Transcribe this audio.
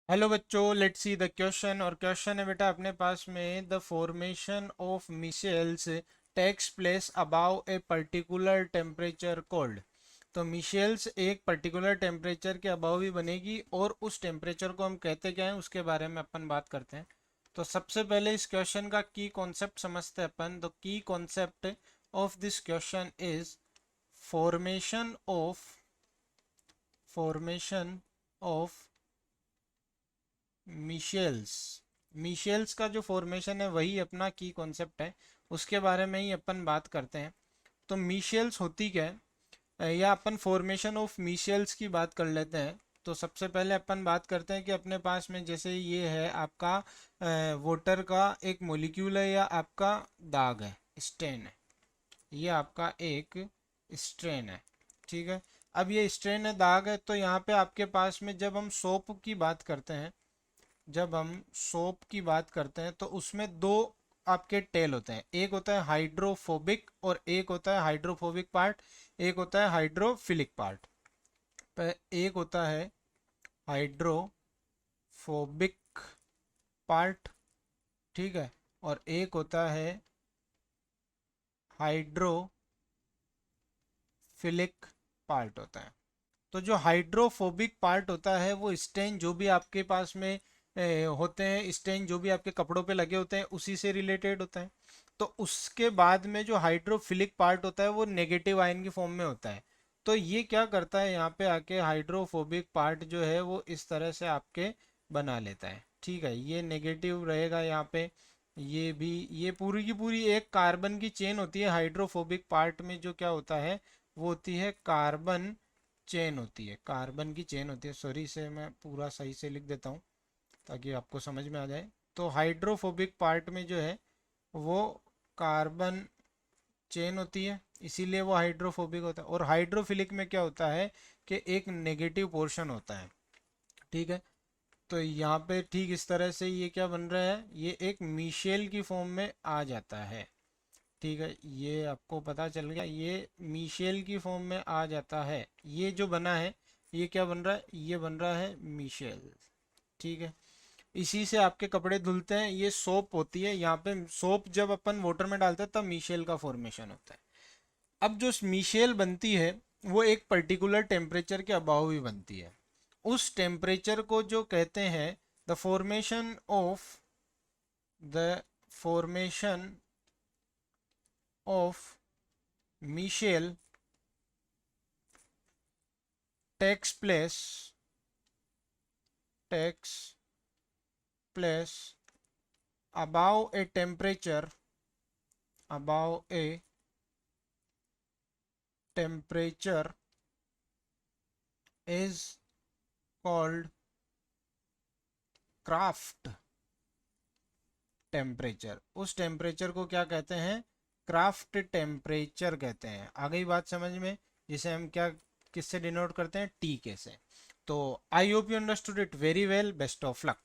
Hello बच्चों, let's see the question. और question है बेटा अपने पास में, the formation of micelles takes place above a particular temperature called. तो मिशेल्स एक पर्टिकुलर टेम्परेचर के अबाव ही बनेगी, और उस टेम्परेचर को हम कहते क्या है उसके बारे में अपन बात करते हैं। तो सबसे पहले इस क्वेश्चन का की कॉन्सेप्ट समझते हैं अपन। The key concept of this question is formation of micelles. Micelles का जो फॉर्मेशन है वही अपना की कॉन्सेप्ट है, उसके बारे में ही अपन बात करते हैं। तो मिशेल्स होती क्या है, या अपन फॉर्मेशन ऑफ मिशेल्स की बात कर लेते हैं। तो सबसे पहले अपन बात करते हैं कि अपने पास में जैसे ये है आपका वाटर का एक मॉलिक्यूल है, या आपका दाग है, स्टेन है। ये आपका एक स्ट्रेन है, ठीक है। अब ये स्ट्रेन है, दाग है, तो यहाँ पे आपके पास में जब हम सोप की बात करते हैं, जब हम सोप की बात करते हैं तो उसमें दो आपके टेल होते हैं। एक होता है हाइड्रोफोबिक और एक होता है हाइड्रोफोबिक पार्ट, एक होता है हाइड्रोफिलिक पार्ट। एक होता है हाइड्रोफोबिक पार्ट, ठीक है, और एक होता है हाइड्रोफिलिक पार्ट होता है। तो जो हाइड्रोफोबिक पार्ट होता है वो स्टेन जो भी आपके पास में होते हैं, स्टेन जो भी आपके कपड़ों पे लगे होते हैं उसी से रिलेटेड होता है। तो उसके बाद में जो हाइड्रोफिलिक पार्ट होता है वो नेगेटिव आयन की फॉर्म में होता है। तो ये क्या करता है, यहाँ पे आके हाइड्रोफोबिक पार्ट जो है वो इस तरह से आपके बना लेता है, ठीक है। ये नेगेटिव रहेगा यहाँ पे, ये भी। ये पूरी की पूरी एक कार्बन की चेन होती है। हाइड्रोफोबिक पार्ट में जो क्या होता है वो होती है कार्बन चेन होती है, कार्बन की चेन होती है। सॉरी से मैं पूरा सही से लिख देता हूँ ताकि आपको समझ में आ जाए। तो हाइड्रोफोबिक पार्ट में जो है वो कार्बन चेन होती है, इसीलिए वो हाइड्रोफोबिक होता है। और हाइड्रोफिलिक में क्या होता है कि एक नेगेटिव पोर्शन होता है, ठीक है। तो यहाँ पे ठीक इस तरह से ये क्या बन रहा है, ये एक मिशेल की फॉर्म में आ जाता है, ठीक है। ये आपको पता चल गया, ये मिशेल की फॉर्म में आ जाता है। ये जो बना है ये क्या बन रहा है, ये बन रहा है मिशेल, ठीक है। इसी से आपके कपड़े धुलते हैं। ये सोप होती है, यहाँ पे सोप जब अपन वाटर में डालते हैं तब मिशेल का फॉर्मेशन होता है। अब जो मिशेल बनती है वो एक पर्टिकुलर टेम्परेचर के अबाव ही बनती है। उस टेम्परेचर को जो कहते हैं the formation of micelle takes takes place above a temperature is called Krafft temperature. उस टेम्परेचर को क्या कहते हैं, क्राफ्ट टेम्परेचर कहते हैं। आ गई बात समझ में, जिसे हम क्या किससे डिनोट करते हैं, टी के से। तो I hope you understood it very well. Best of luck.